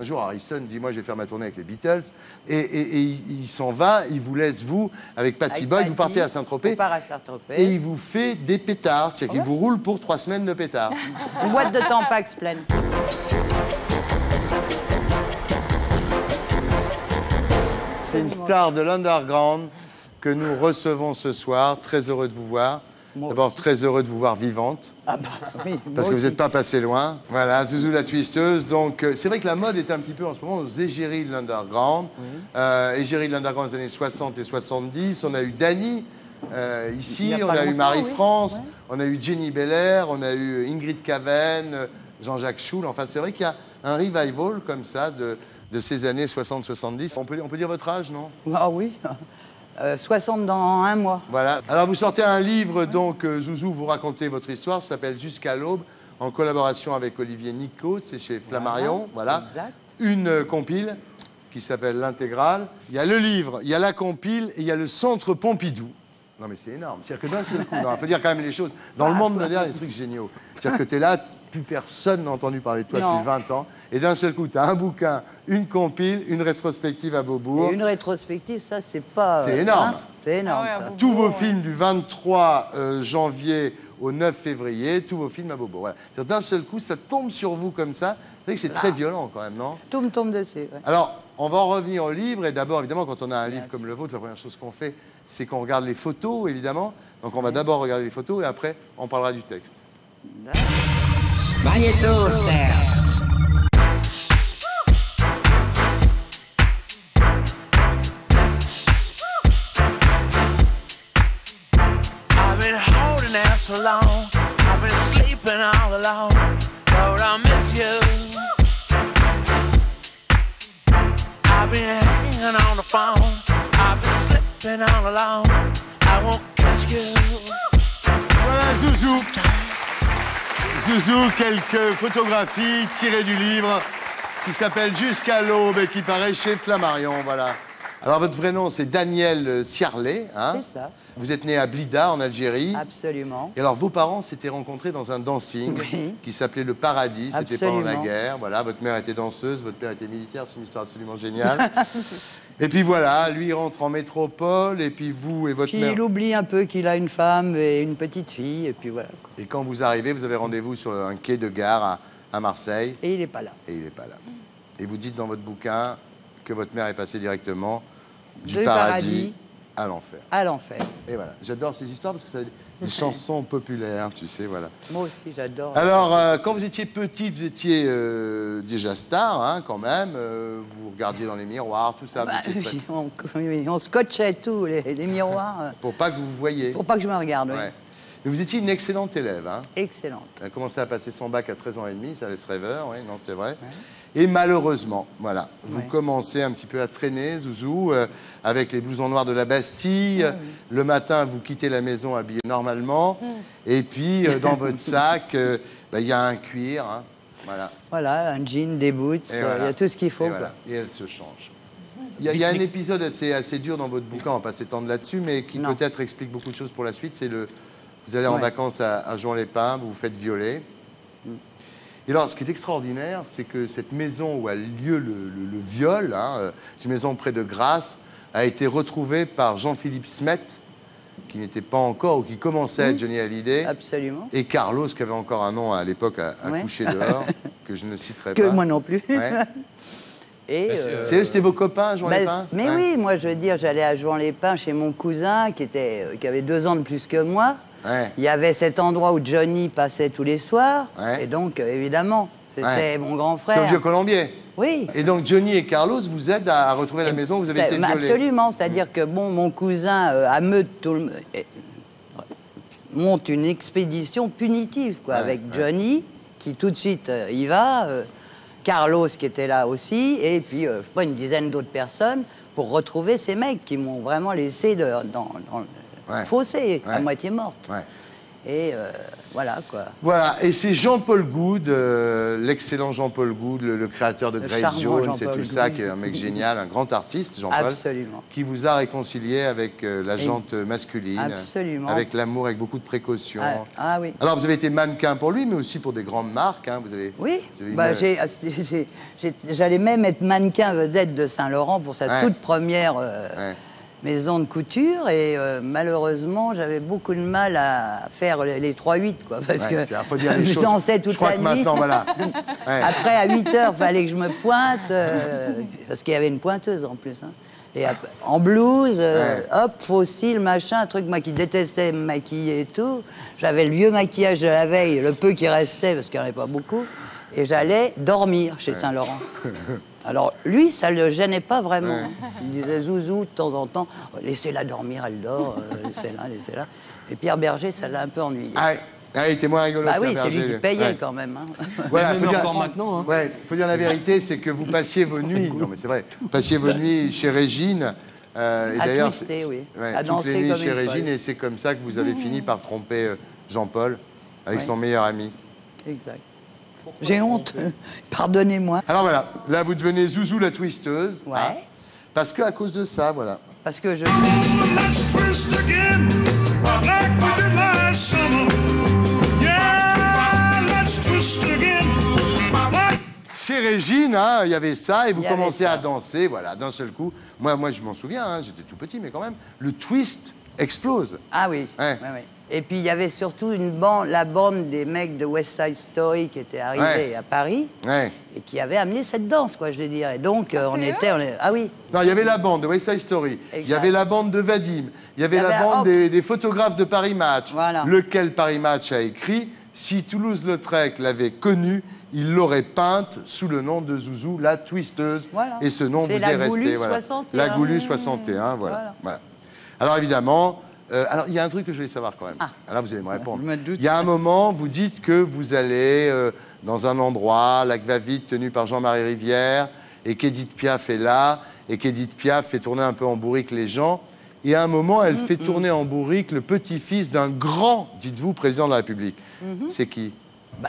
Un jour, Harrison dit, moi, je vais faire ma tournée avec les Beatles. Et il s'en va, il vous laisse, vous, avec Patty Boyd, vous partez à Saint-Tropez. On part à Saint-Tropez. Et il vous fait des pétards. C'est-à-dire qu'il vous roule pour 3 semaines de pétards. Une boîte de Tampax pleine. C'est une star de l'underground que nous recevons ce soir. Très heureux de vous voir. D'abord, très heureux de vous voir vivante. Ah bah oui, parce que vous n'êtes pas passé loin. Voilà, Zouzou la twisteuse. Donc, c'est vrai que la mode est un petit peu en ce moment aux égéries de l'underground. Égéries de l'underground des années 60 et 70. On a eu Dany ici, on a eu Marie-France, on a eu Jenny Belair, on a eu Ingrid Caven, Jean-Jacques Schul. Enfin, c'est vrai qu'il y a un revival comme ça de ces années 60-70. On peut dire votre âge, non? Ah oui. 60 dans un mois. Voilà. Alors, vous sortez un livre, donc, Zouzou, vous racontez votre histoire, ça s'appelle Jusqu'à l'aube, en collaboration avec Olivier Nicot, c'est chez Flammarion, voilà. Exact. Une compile qui s'appelle L'Intégrale. Il y a le livre, il y a la compile et il y a le Centre Pompidou. Non, mais c'est énorme. C'est-à-dire que d'un seul coup, il faut dire quand même les choses. Dans le monde moderne, il y a des trucs géniaux. C'est-à-dire que tu es là, plus personne n'a entendu parler de toi depuis 20 ans. Et d'un seul coup, tu as un bouquin, une compile, une rétrospective à Beaubourg. Et une rétrospective, ça, c'est pas... C'est énorme. Hein, c'est énorme, Ah ouais, ça. Tous vos films du 23 janvier au 9 février, tous vos films à Beaubourg. Voilà. D'un seul coup, ça tombe sur vous comme ça. C'est vrai que c'est très violent quand même, non? Tout me tombe dessus. Ouais. Alors, on va en revenir au livre. Et d'abord, évidemment, quand on a un livre comme le vôtre, la première chose qu'on fait, c'est qu'on regarde les photos, évidemment. Donc, on va d'abord regarder les photos et après, on parlera du texte. Magnéto, Serge. I've been holding out so long. I've been sleeping all alone. Lord, I miss you. I've been hanging on the phone. I've been slipping all alone. I won't kiss you. Voilà, Zouzou. Zouzou, quelques photographies tirées du livre qui s'appelle Jusqu'à l'aube et qui paraît chez Flammarion, voilà. Alors, votre vrai nom, c'est Daniel Ciarlet, hein? C'est ça. Vous êtes né à Blida, en Algérie. Absolument. Et alors, vos parents s'étaient rencontrés dans un dancing qui s'appelait Le Paradis. C'était pendant la guerre. Voilà, votre mère était danseuse, votre père était militaire. C'est une histoire absolument géniale. Et puis voilà, lui, il rentre en métropole. Et puis vous et votre Puis mère... il oublie un peu qu'il a une femme et une petite fille. Et puis voilà. Quoi. Et quand vous arrivez, vous avez rendez-vous sur un quai de gare à Marseille. Et il n'est pas là. Et il n'est pas là. Et vous dites dans votre bouquin que votre mère est passée directement du Du paradis à l'enfer. À l'enfer. Et voilà, j'adore ces histoires parce que c'est des chansons populaires, tu sais, voilà. Moi aussi, j'adore. Alors, quand vous étiez petite, vous étiez déjà star, hein, quand même. Vous regardiez dans les miroirs, tout ça. Bah, on scotchait tout, les miroirs. Pour pas que vous voyiez. Pour pas que je me regarde, oui. Ouais. Mais vous étiez une excellente élève, hein. Excellente. Elle a commencé à passer son bac à 13 ans et demi, ça laisse rêveur, oui, non, c'est vrai. Ouais. Et malheureusement, voilà, vous commencez un petit peu à traîner, Zouzou, avec les blousons noirs de la Bastille. Le matin, vous quittez la maison habillé normalement. Et puis, dans votre sac, il y a un cuir, hein, voilà. Voilà, un jean, des boots, il y a tout ce qu'il faut. Et, voilà. Et elle se change. Il y a un épisode assez dur dans votre bouquin, on va pas s'étendre là-dessus, mais qui peut-être explique beaucoup de choses pour la suite. C'est vous allez en vacances à Juan-les-Pins, vous vous faites violer. Et alors, ce qui est extraordinaire, c'est que cette maison où a lieu le viol, hein, une maison près de Grasse, a été retrouvée par Jean-Philippe Smet, qui n'était pas encore, ou qui commençait à être Johnny Hallyday. Absolument. Et Carlos, qui avait encore un nom à l'époque à coucher dehors, que je ne citerai pas. Que moi non plus. Ouais. Et c'était vos copains à Juan-les-Pins? Mais oui, moi, je veux dire, j'allais à Juan-les-Pins chez mon cousin, qui avait 2 ans de plus que moi. Ouais. Il y avait cet endroit où Johnny passait tous les soirs. Ouais. Et donc, évidemment, c'était mon grand frère. C'est au Vieux-Colombier? Oui. Et donc, Johnny et Carlos vous aident à retrouver la maison où vous avez été violés? Absolument. C'est-à-dire que, bon, mon cousin, à Meudon, monte une expédition punitive, quoi, avec Johnny, qui tout de suite y va, Carlos, qui était là aussi, et puis, je sais pas, une dizaine d'autres personnes, pour retrouver ces mecs qui m'ont vraiment laissé dans le fossé, à moitié morte. Ouais. Et voilà, quoi. Voilà, et c'est Jean-Paul Goud, l'excellent Jean-Paul Goud, le créateur de Grace Jones et tout ça, qui est un mec génial, un grand artiste, Jean-Paul. Absolument. Qui vous a réconcilié avec la jante masculine. Absolument. Avec l'amour, avec beaucoup de précautions. Ah oui. Alors, vous avez été mannequin pour lui, mais aussi pour des grandes marques. Hein. Oui, j'allais même être mannequin vedette de Saint-Laurent pour sa toute première maison de couture. Et malheureusement, j'avais beaucoup de mal à faire les 3-8, quoi. Parce que faut dire les je choses. dansais toute la nuit. Maintenant, voilà. Après, à 8 heures, il fallait que je me pointe. Parce qu'il y avait une pointeuse en plus. Hein. Et en blouse, hop, faux cils, machin, un truc, moi qui détestais me maquiller et tout. J'avais le vieux maquillage de la veille, le peu qui restait, parce qu'il n'y en avait pas beaucoup. Et j'allais dormir chez Saint-Laurent. Alors, lui, ça ne le gênait pas vraiment. Il disait Zouzou, de temps en temps, laissez-la dormir, elle dort, laissez-la, laissez-la. Et Pierre Berger, ça l'a un peu ennuyé. Ah, il était moins rigolo. Bah oui, c'est lui qui payait quand même. Hein. Voilà, faut dire, encore maintenant. Hein. Ouais, faut dire la vérité, c'est que vous passiez vos nuits. Non, mais c'est vrai. Vous passiez vos nuits chez Régine. Et à twister, oui. À toutes danser les nuits comme chez une Régine, folle. et c'est comme ça que vous avez fini par tromper Jean-Paul avec son meilleur ami. Exact. J'ai honte. Pardonnez-moi. Alors voilà, là vous devenez Zouzou la twisteuse. Ouais. Hein, parce qu'à cause de ça, voilà. Parce que je... Let's twist again, like we did last summer. Yeah, let's twist again, like... Chez Régine, hein, il y avait ça, et vous Il y avait commencez ça. à danser, voilà, d'un seul coup. Moi je m'en souviens, hein, j'étais tout petit, mais quand même, le twist explose. Ah oui. Ouais. Et puis il y avait surtout la bande des mecs de West Side Story qui étaient arrivés à Paris et qui avaient amené cette danse, quoi, je veux dire. Et donc Ah oui. Non, il y avait la bande de West Side Story, il y avait la bande de Vadim, il y avait la bande des photographes de Paris Match. Voilà. Lequel Paris Match a écrit « Si Toulouse-Lautrec l'avait connue, il l'aurait peinte sous le nom de Zouzou, la twisteuse. Voilà. Et ce nom vous est resté. La Goulue voilà. 61. La Goulue 61, voilà. Alors évidemment... alors, il y a un truc que je voulais savoir quand même. Là, vous allez me répondre. Je me doute. Il y a un moment, vous dites que vous allez dans un endroit, Lac Va-Vite, tenu par Jean-Marie Rivière, et qu'Édith Piaf est là, et qu'Édith Piaf fait tourner un peu en bourrique les gens. Et à un moment, elle fait tourner en bourrique le petit-fils d'un grand, dites-vous, président de la République. C'est qui?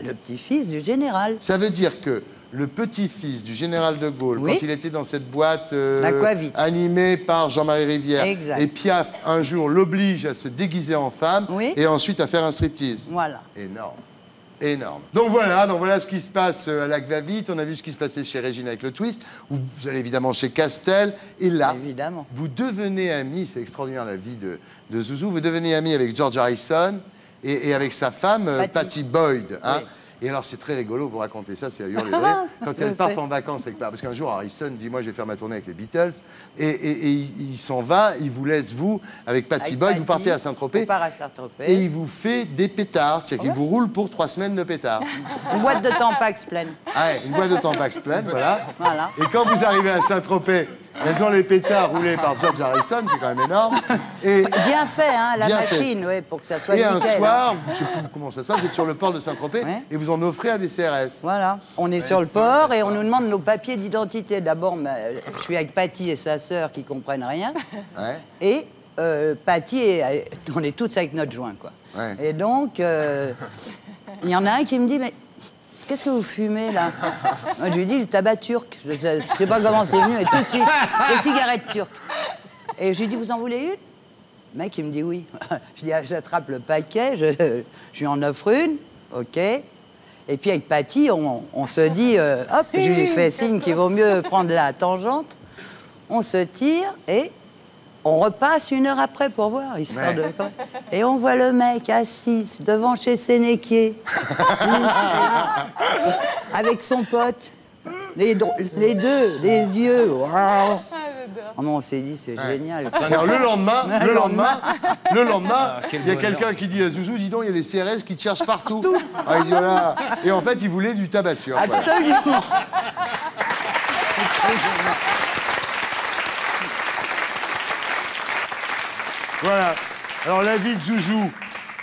Le petit-fils du général. Ça veut dire que le petit-fils du général de Gaulle, quand il était dans cette boîte animée par Jean-Marie Rivière, et Piaf, un jour, l'oblige à se déguiser en femme et ensuite à faire un striptease. Voilà. Énorme. Énorme. Donc voilà ce qui se passe à Lac Va-Vite. On a vu ce qui se passait chez Régine avec le twist. Vous allez évidemment chez Castel. Et là, vous devenez ami, c'est extraordinaire la vie de Zouzou, vous devenez ami avec George Harrison et avec sa femme, Patty Boyd. Hein. Et alors, c'est très rigolo, vous racontez ça, c'est à hurler de rire. Quand elles partent en vacances avec... Parce qu'un jour, Harrison dit, moi, je vais faire ma tournée avec les Beatles. Et il s'en va, il vous laisse, vous, avec Patty Boyd, vous partez à Saint-Tropez. On part à Saint-Tropez. Et il vous fait des pétards. C'est-à-dire qu'il vous roule pour 3 semaines de pétards. Une boîte de Tampax pleine. Ah ouais, une boîte de Tampax pleine, voilà. Et quand vous arrivez à Saint-Tropez, elles ont les pétards roulés par George Harrison, c'est quand même énorme. Et bien fait, hein, la machine, pour que ça soit nickel. Et un soir, je ne sais plus comment ça se passe, vous êtes sur le port de Saint-Tropez et vous en offrez à des CRS. Voilà, on est sur le port et on nous demande nos papiers d'identité. D'abord, je suis avec Patty et sa sœur qui comprennent rien. Et Patty, on est toutes avec notre joint, quoi. Et donc, il y en a un qui me dit, mais... Qu'est-ce que vous fumez, là? Moi, je lui dis, le tabac turc. Je sais pas comment c'est venu, et tout de suite, les cigarettes turques. Et je lui dis, vous en voulez une? Le mec, il me dit oui. Je dis, j'attrape le paquet, je lui en offre une, OK. Et puis, avec Patty, on se dit, hop, je lui fais signe qu'il vaut mieux prendre la tangente. On se tire et... On repasse 1 heure après pour voir, histoire de... Et on voit le mec assis devant chez Sénéquier, avec son pote, les deux, les yeux. Wow. On s'est dit, c'est génial. Alors le lendemain, il y a quelqu'un qui dit à Zouzou, dis donc, il y a les CRS qui te cherchent partout. Il dit, voilà. Et en fait, il voulait du tabac turc. Absolument. Voilà. Alors, la vie de Zouzou,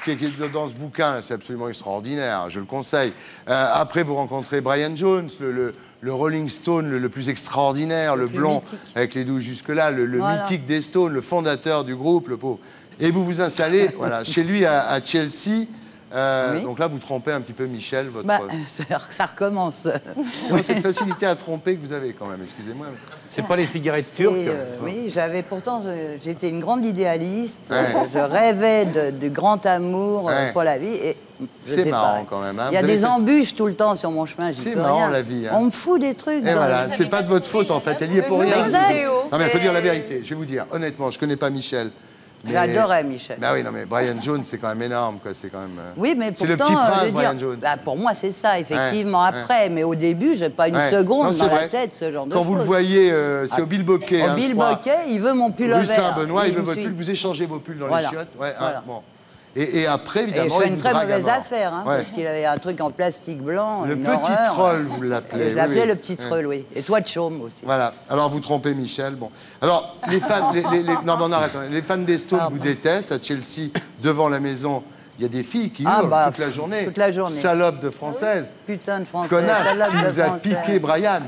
qui est dans ce bouquin, c'est absolument extraordinaire, je le conseille. Après, vous rencontrez Brian Jones, le Rolling Stone le plus extraordinaire, le blond, mythique. Avec les douilles jusque-là, le mythique des Stones, le fondateur du groupe, le pauvre. Et vous vous installez voilà, chez lui à Chelsea. Donc là, vous trompez un petit peu Michel, votre... ça recommence. C'est cette facilité à tromper que vous avez quand même, excusez-moi. C'est pas les cigarettes turques Oui, j'étais une grande idéaliste. Je rêvais de grand amour pour la vie. C'est marrant quand même. Hein. Il y a des embûches tout le temps sur mon chemin. C'est marrant la vie. Hein. On me fout des trucs. Et voilà, c'est pas de votre faute en fait, elle y est pour rien. Exact. Non mais il faut dire la vérité, je vais vous dire, honnêtement, je connais pas Michel. J'adorais Michel. Bah oui, non mais Brian Jones, c'est quand même énorme, quoi. C'est quand même. Oui, mais pourtant, c'est le petit prince, Brian Jones. Bah, pour moi, c'est ça, effectivement. Après, mais au début, j'ai pas une seconde dans la tête ce genre de choses. Quand vous le voyez, c'est au Bill Bocquet. Au Bill Bocquet, il veut mon pull Rue Saint-Benoît, il veut votre pull. Vous échangez vos pulls dans les chiottes. Voilà. Bon. Et après, évidemment, et je fais une très mauvaise affaire, hein, parce qu'il avait un truc en plastique blanc. Le petit troll, vous l'appelez. Je l'appelais le petit troll, oui. Et toi de chaume aussi. Voilà. Alors, vous trompez Michel. Bon. Alors, les fans... Non, on arrête. Les fans des Stones vous détestent. À Chelsea, devant la maison, il y a des filles qui hurlent toute la journée. Toute la journée. Salope de française. Putain de française. Connasse. Salope de vous a piqué Brian.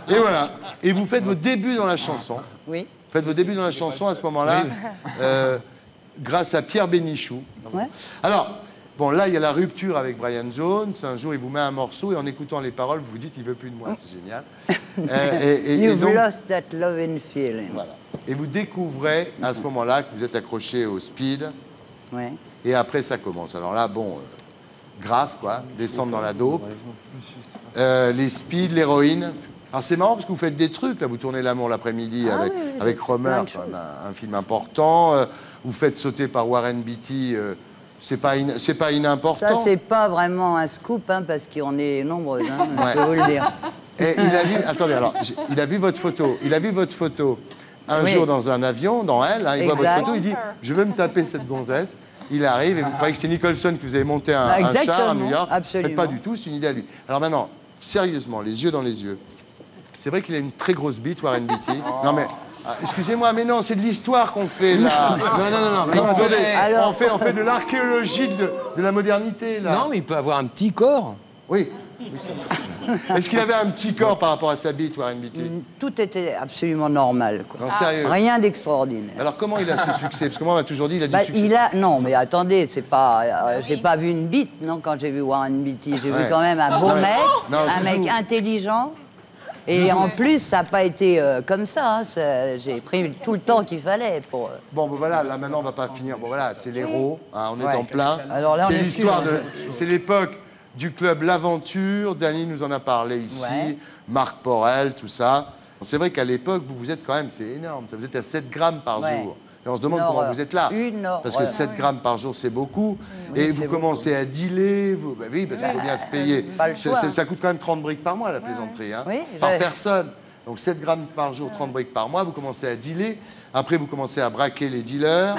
Et voilà. Et vous faites vos débuts dans la chanson. Oui. Vous faites vos débuts dans la chanson à ce moment-là. Grâce à Pierre Bénichou. Ouais. Alors, bon, là, il y a la rupture avec Brian Jones. Un jour, il vous met un morceau et en écoutant les paroles, vous vous dites, il veut plus de moi. C'est génial. You've lost that loving feeling. Voilà. Et vous découvrez à ce moment-là que vous êtes accroché au speed. Ouais. Et après, ça commence. Alors là, bon, grave, quoi. Descendre dans la dope. Les speeds, l'héroïne. Alors c'est marrant parce que vous faites des trucs, là, vous tournez L'amour l'après-midi avec Romer, un film important. Vous faites sauter par Warren Beatty, c'est pas inimportant. Ça, c'est pas vraiment un scoop, hein, parce qu'on est nombreux, hein, je peux vous le dire. Et il a vu, attendez, alors, il a vu votre photo. Il a vu votre photo un jour dans un avion, dans Elle, hein, il voit votre photo, il dit « Je veux me taper cette gonzesse ». Il arrive et vous croyez que c'était Nicholson que vous avez monté un char à New York. Absolument. Faites pas du tout, c'est une idée à lui. Alors maintenant, sérieusement, les yeux dans les yeux. C'est vrai qu'il a une très grosse bite, Warren Beatty. Non mais, excusez-moi, mais non, c'est de l'histoire qu'on fait là. Non. Attendez, alors... on fait de l'archéologie de la modernité là. Non, mais il peut avoir un petit corps. Oui. Est-ce qu'il avait un petit corps par rapport à sa bite, Warren Beatty? Tout était absolument normal, quoi. Non, sérieux. Rien d'extraordinaire. Alors comment il a ce succès? Parce que moi, on m'a toujours dit, il a du succès. Non, mais attendez, c'est pas... j'ai pas vu une bite, non, quand j'ai vu Warren Beatty. J'ai vu quand même un beau mec, un mec intelligent. Et en plus, ça n'a pas été comme ça. Hein. J'ai pris tout le temps qu'il fallait pour... Bon, ben voilà, là maintenant, on va pas finir. Bon, voilà, c'est l'héros, hein, on est en plein. C'est l'histoire de... C'est l'époque du club L'Aventure. Dany nous en a parlé ici. Marc Porel, tout ça. C'est vrai qu'à l'époque, vous êtes quand même... C'est énorme. Vous êtes à 7 grammes par jour. Et on se demande comment vous êtes là. Parce que 7 grammes par jour, c'est beaucoup. Et vous commencez à dealer. Ben oui, parce qu'il faut bien se payer. Ça coûte quand même 30 briques par mois, la plaisanterie. Hein, par personne. Donc 7 grammes par jour, 30 briques par mois. Vous commencez à dealer. Après, vous commencez à braquer les dealers.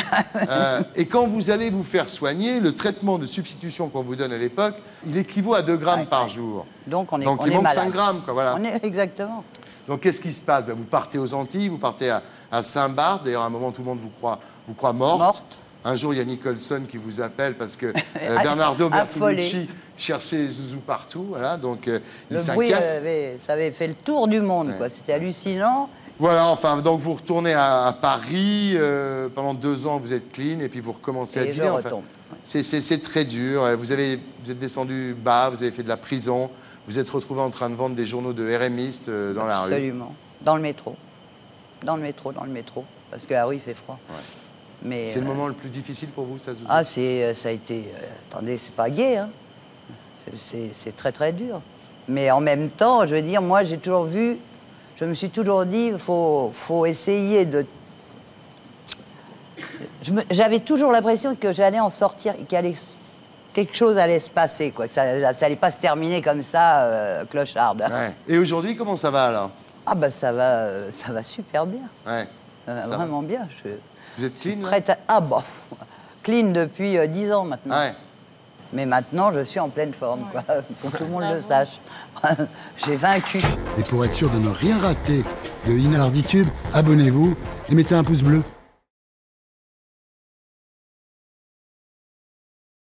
Et quand vous allez vous faire soigner, le traitement de substitution qu'on vous donne à l'époque, il équivaut à 2 grammes par jour. Donc il manque malade. 5 grammes. Quoi, voilà. Exactement. Donc, qu'est-ce qui se passe? Vous partez aux Antilles, vous partez à Saint-Barth. D'ailleurs, à un moment, tout le monde vous croit morte. Un jour, il y a Nicholson qui vous appelle parce que Bernardo Bertolucci cherchait Zouzou partout. Voilà, donc, il s'inquiète. Le bruit, ça avait fait le tour du monde. C'était hallucinant. Voilà, enfin, donc vous retournez à Paris. Pendant 2 ans, vous êtes clean et puis vous recommencez à dealer. Enfin, c'est très dur. Vous êtes descendu bas, vous avez fait de la prison. Vous êtes retrouvé en train de vendre des journaux de RMistes dans la rue. Absolument. Dans le métro. Parce que la rue, il fait froid. Ouais. C'est le moment le plus difficile pour vous, ça, Zouzou? Ah, ça a été... attendez, c'est pas gai, hein. C'est très, très dur. Mais en même temps, je veux dire, moi, j'ai toujours vu... Je me suis toujours dit, faut essayer de... J'avais toujours l'impression que j'allais en sortir, quelque chose allait se passer, quoi. Que ça allait pas se terminer comme ça, clocharde. Ouais. Et aujourd'hui, comment ça va, alors? Ah, bah, ça va super bien. Ouais. Vraiment bien. Vous êtes clean? Clean depuis 10 ans maintenant. Ouais. Mais maintenant, je suis en pleine forme, quoi, pour que tout le monde le sache. J'ai vaincu. Et pour être sûr de ne rien rater de Inarditube, abonnez-vous et mettez un pouce bleu.